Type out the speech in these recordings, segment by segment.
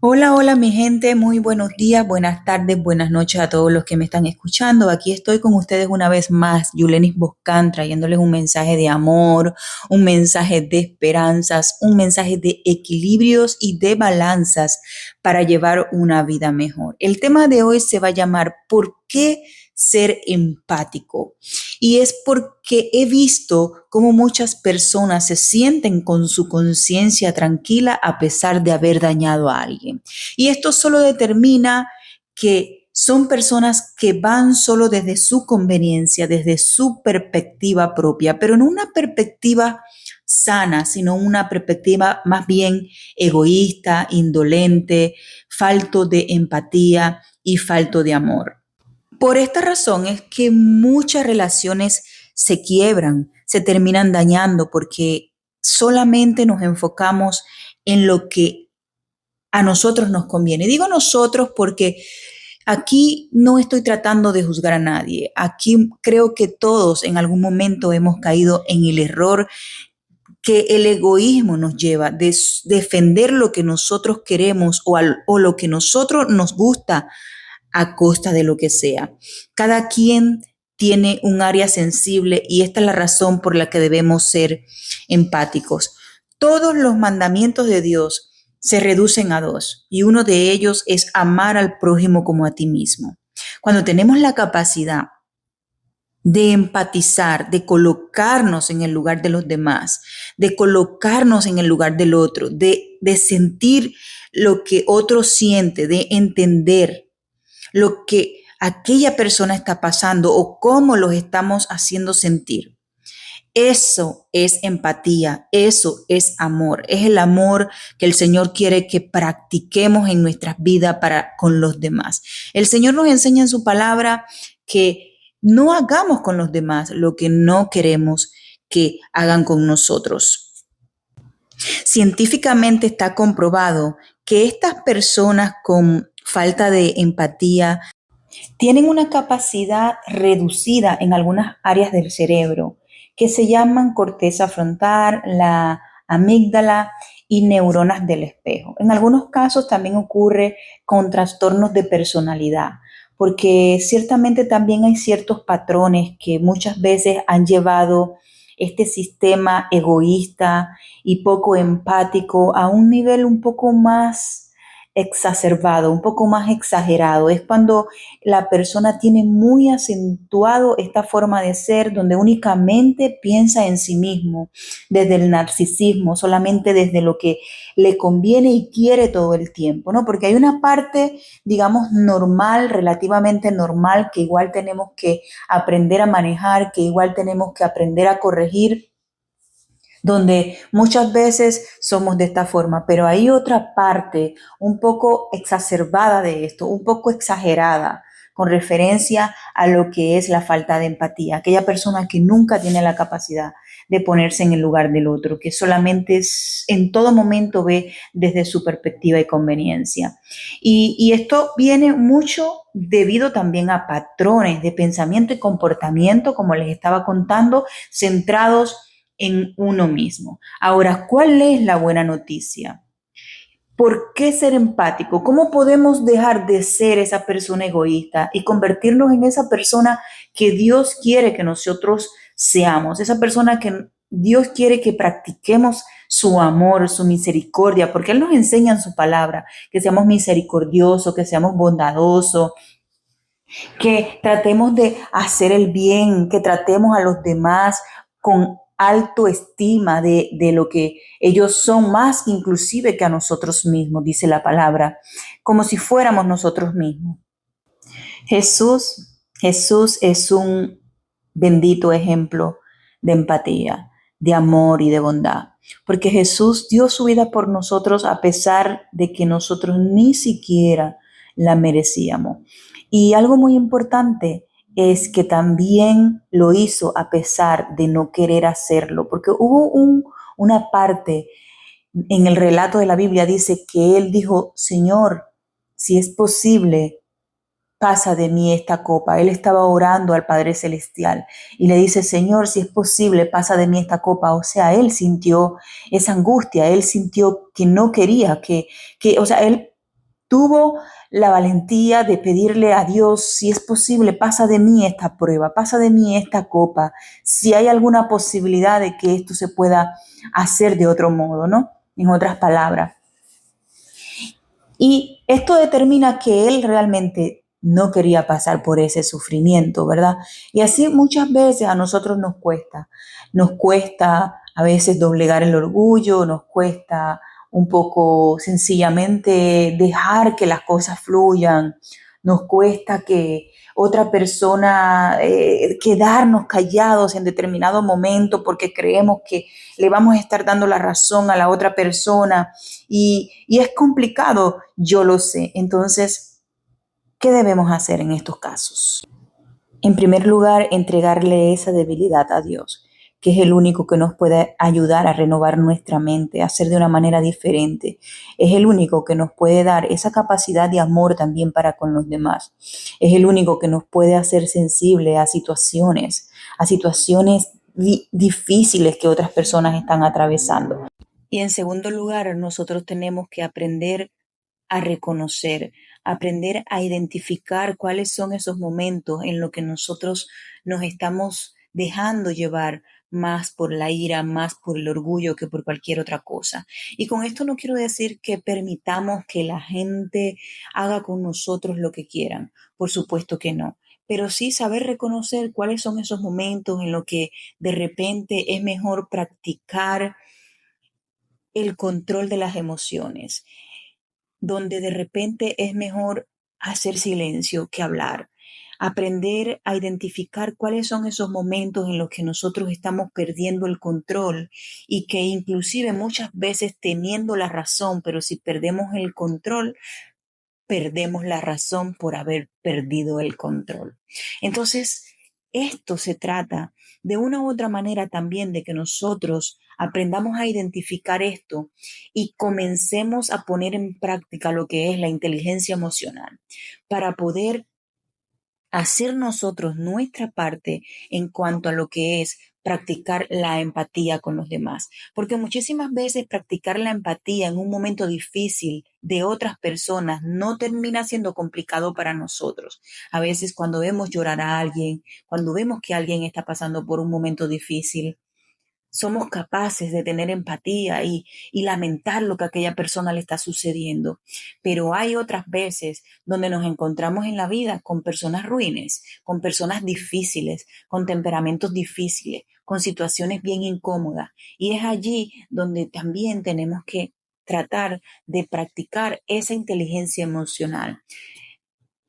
Hola, hola mi gente, muy buenos días, buenas tardes, buenas noches a todos los que me están escuchando. Aquí estoy con ustedes una vez más, Yulenis Boscan, trayéndoles un mensaje de amor, un mensaje de esperanzas, un mensaje de equilibrios y de balanzas para llevar una vida mejor. El tema de hoy se va a llamar ¿Por qué ser empático? Y es porque he visto cómo muchas personas se sienten con su conciencia tranquila a pesar de haber dañado a alguien. Y esto solo determina que son personas que van solo desde su conveniencia, desde su perspectiva propia, pero no una perspectiva sana, sino una perspectiva más bien egoísta, indolente, falto de empatía y falto de amor. Por esta razón es que muchas relaciones se quiebran, se terminan dañando porque solamente nos enfocamos en lo que a nosotros nos conviene. Digo nosotros porque aquí no estoy tratando de juzgar a nadie. Aquí creo que todos en algún momento hemos caído en el error que el egoísmo nos lleva de defender lo que nosotros queremos o lo que nosotros nos gusta a costa de lo que sea. Cada quien tiene un área sensible y esta es la razón por la que debemos ser empáticos. Todos los mandamientos de Dios se reducen a dos y uno de ellos es amar al prójimo como a ti mismo. Cuando tenemos la capacidad de empatizar, de colocarnos en el lugar de los demás, de colocarnos en el lugar del otro, de sentir lo que otro siente, de entender lo que aquella persona está pasando o cómo los estamos haciendo sentir. Eso es empatía, eso es amor, es el amor que el Señor quiere que practiquemos en nuestras vidas para con los demás. El Señor nos enseña en su palabra que no hagamos con los demás lo que no queremos que hagan con nosotros. Científicamente está comprobado que estas personas con falta de empatía tienen una capacidad reducida en algunas áreas del cerebro que se llaman corteza frontal, la amígdala y neuronas del espejo. En algunos casos también ocurre con trastornos de personalidad, porque ciertamente también hay ciertos patrones que muchas veces han llevado este sistema egoísta y poco empático a un nivel un poco más exacerbado, un poco más exagerado. Es cuando la persona tiene muy acentuado esta forma de ser donde únicamente piensa en sí mismo, desde el narcisismo, solamente desde lo que le conviene y quiere todo el tiempo, ¿no? Porque hay una parte, digamos, normal, relativamente normal, que igual tenemos que aprender a manejar, que igual tenemos que aprender a corregir, donde muchas veces somos de esta forma, pero hay otra parte un poco exacerbada de esto, un poco exagerada con referencia a lo que es la falta de empatía, aquella persona que nunca tiene la capacidad de ponerse en el lugar del otro, que solamente en todo momento ve desde su perspectiva y conveniencia. Y esto viene mucho debido también a patrones de pensamiento y comportamiento, como les estaba contando, centrados en uno mismo. Ahora, ¿cuál es la buena noticia? ¿Por qué ser empático? ¿Cómo podemos dejar de ser esa persona egoísta y convertirnos en esa persona que Dios quiere que nosotros seamos? Esa persona que Dios quiere que practiquemos su amor, su misericordia, porque Él nos enseña en su palabra que seamos misericordiosos, que seamos bondadosos, que tratemos de hacer el bien, que tratemos a los demás con alto estima de lo que ellos son, más inclusive que a nosotros mismos, dice la palabra, como si fuéramos nosotros mismos. Jesús es un bendito ejemplo de empatía, de amor y de bondad, porque Jesús dio su vida por nosotros a pesar de que nosotros ni siquiera la merecíamos. Y algo muy importante es que también lo hizo a pesar de no querer hacerlo, porque hubo una parte en el relato de la Biblia, dice que él dijo, Señor, si es posible, pasa de mí esta copa. Él estaba orando al Padre Celestial y le dice, Señor, si es posible, pasa de mí esta copa. O sea, él sintió esa angustia, él sintió que no quería, o sea, él tuvo la valentía de pedirle a Dios, si es posible, pasa de mí esta prueba, pasa de mí esta copa, si hay alguna posibilidad de que esto se pueda hacer de otro modo, ¿no? En otras palabras. Y esto determina que él realmente no quería pasar por ese sufrimiento, ¿verdad? Y así muchas veces a nosotros nos cuesta a veces doblegar el orgullo, nos cuesta un poco sencillamente dejar que las cosas fluyan, nos cuesta que otra persona, quedarnos callados en determinado momento porque creemos que le vamos a estar dando la razón a la otra persona y es complicado, yo lo sé. Entonces, ¿qué debemos hacer en estos casos? En primer lugar, entregarle esa debilidad a Dios, que es el único que nos puede ayudar a renovar nuestra mente, a hacer de una manera diferente. Es el único que nos puede dar esa capacidad de amor también para con los demás. Es el único que nos puede hacer sensible a situaciones difíciles que otras personas están atravesando. Y en segundo lugar, nosotros tenemos que aprender a reconocer, aprender a identificar cuáles son esos momentos en los que nosotros nos estamos dejando llevar más por la ira, más por el orgullo que por cualquier otra cosa. Y con esto no quiero decir que permitamos que la gente haga con nosotros lo que quieran. Por supuesto que no. Pero sí saber reconocer cuáles son esos momentos en los que de repente es mejor practicar el control de las emociones, donde de repente es mejor hacer silencio que hablar. Aprender a identificar cuáles son esos momentos en los que nosotros estamos perdiendo el control y que inclusive muchas veces teniendo la razón, pero si perdemos el control, perdemos la razón por haber perdido el control. Entonces, esto se trata de una u otra manera también de que nosotros aprendamos a identificar esto y comencemos a poner en práctica lo que es la inteligencia emocional para poder hacer nosotros nuestra parte en cuanto a lo que es practicar la empatía con los demás. Porque muchísimas veces practicar la empatía en un momento difícil de otras personas no termina siendo complicado para nosotros. A veces cuando vemos llorar a alguien, cuando vemos que alguien está pasando por un momento difícil, somos capaces de tener empatía y lamentar lo que a aquella persona le está sucediendo. Pero hay otras veces donde nos encontramos en la vida con personas ruines, con personas difíciles, con temperamentos difíciles, con situaciones bien incómodas. Y es allí donde también tenemos que tratar de practicar esa inteligencia emocional,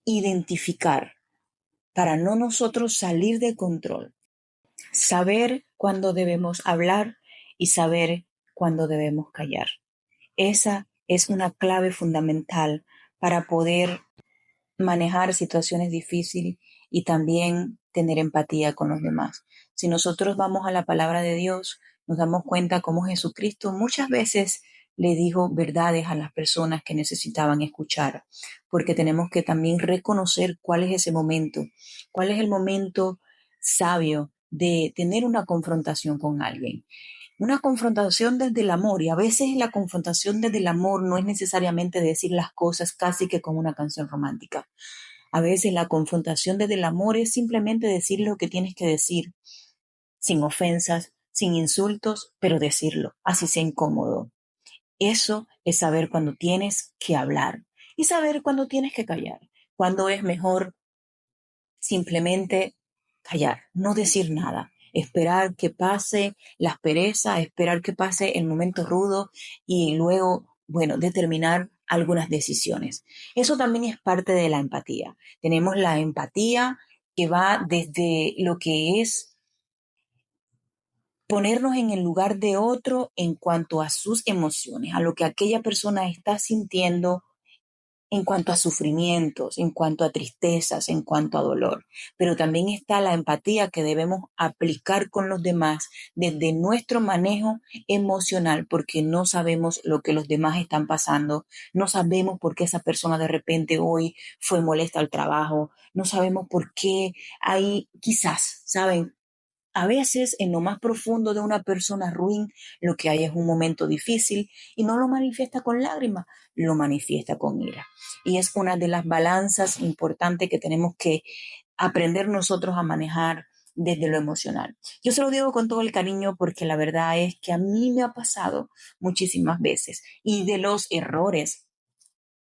identificar para no nosotros salir de control, saber cuándo debemos hablar y saber cuándo debemos callar. Esa es una clave fundamental para poder manejar situaciones difíciles y también tener empatía con los demás. Si nosotros vamos a la palabra de Dios, nos damos cuenta cómo Jesucristo muchas veces le dijo verdades a las personas que necesitaban escuchar, porque tenemos que también reconocer cuál es ese momento, cuál es el momento sabio de tener una confrontación con alguien. Una confrontación desde el amor, y a veces la confrontación desde el amor no es necesariamente decir las cosas casi que como una canción romántica. A veces la confrontación desde el amor es simplemente decir lo que tienes que decir, sin ofensas, sin insultos, pero decirlo, así sea incómodo. Eso es saber cuándo tienes que hablar y saber cuándo tienes que callar, cuándo es mejor simplemente callar, no decir nada, esperar que pase la aspereza, esperar que pase el momento rudo y luego, bueno, determinar algunas decisiones. Eso también es parte de la empatía. Tenemos la empatía que va desde lo que es ponernos en el lugar de otro en cuanto a sus emociones, a lo que aquella persona está sintiendo en cuanto a sufrimientos, en cuanto a tristezas, en cuanto a dolor. Pero también está la empatía que debemos aplicar con los demás desde nuestro manejo emocional, porque no sabemos lo que los demás están pasando, no sabemos por qué esa persona de repente hoy fue molesta al trabajo, no sabemos por qué hay quizás, ¿saben? a veces en lo más profundo de una persona ruin lo que hay es un momento difícil y no lo manifiesta con lágrimas, lo manifiesta con ira. Y es una de las balanzas importantes que tenemos que aprender nosotros a manejar desde lo emocional. Yo se lo digo con todo el cariño porque la verdad es que a mí me ha pasado muchísimas veces y de los errores.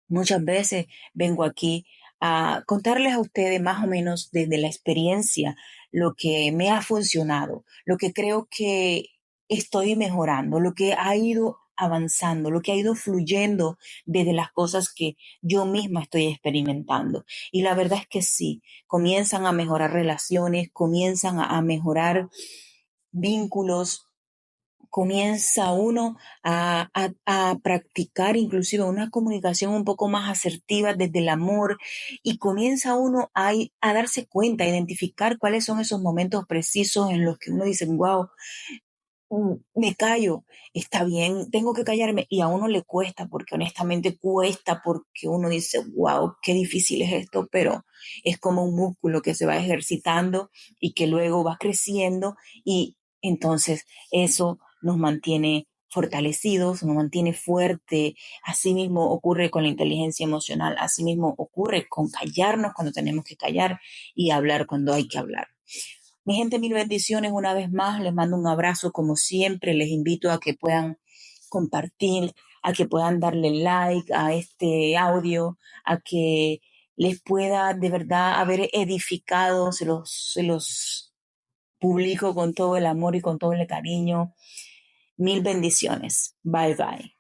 Muchas veces vengo aquí a contarles a ustedes más o menos desde la experiencia lo que me ha funcionado, lo que creo que estoy mejorando, lo que ha ido avanzando, lo que ha ido fluyendo desde las cosas que yo misma estoy experimentando. Y la verdad es que sí, comienzan a mejorar relaciones, comienzan a mejorar vínculos, comienza uno a practicar inclusive una comunicación un poco más asertiva desde el amor y comienza uno a darse cuenta, a identificar cuáles son esos momentos precisos en los que uno dice, wow, me callo, está bien, tengo que callarme y a uno le cuesta porque honestamente cuesta porque uno dice, wow, qué difícil es esto, pero es como un músculo que se va ejercitando y que luego va creciendo y entonces eso nos mantiene fortalecidos, nos mantiene fuerte. Así mismo ocurre con la inteligencia emocional, así mismo ocurre con callarnos cuando tenemos que callar y hablar cuando hay que hablar. Mi gente, mil bendiciones una vez más. Les mando un abrazo como siempre. Les invito a que puedan compartir, a que puedan darle like a este audio, a que les pueda de verdad haber edificado. Se los publico con todo el amor y con todo el cariño. Mil bendiciones. Bye bye.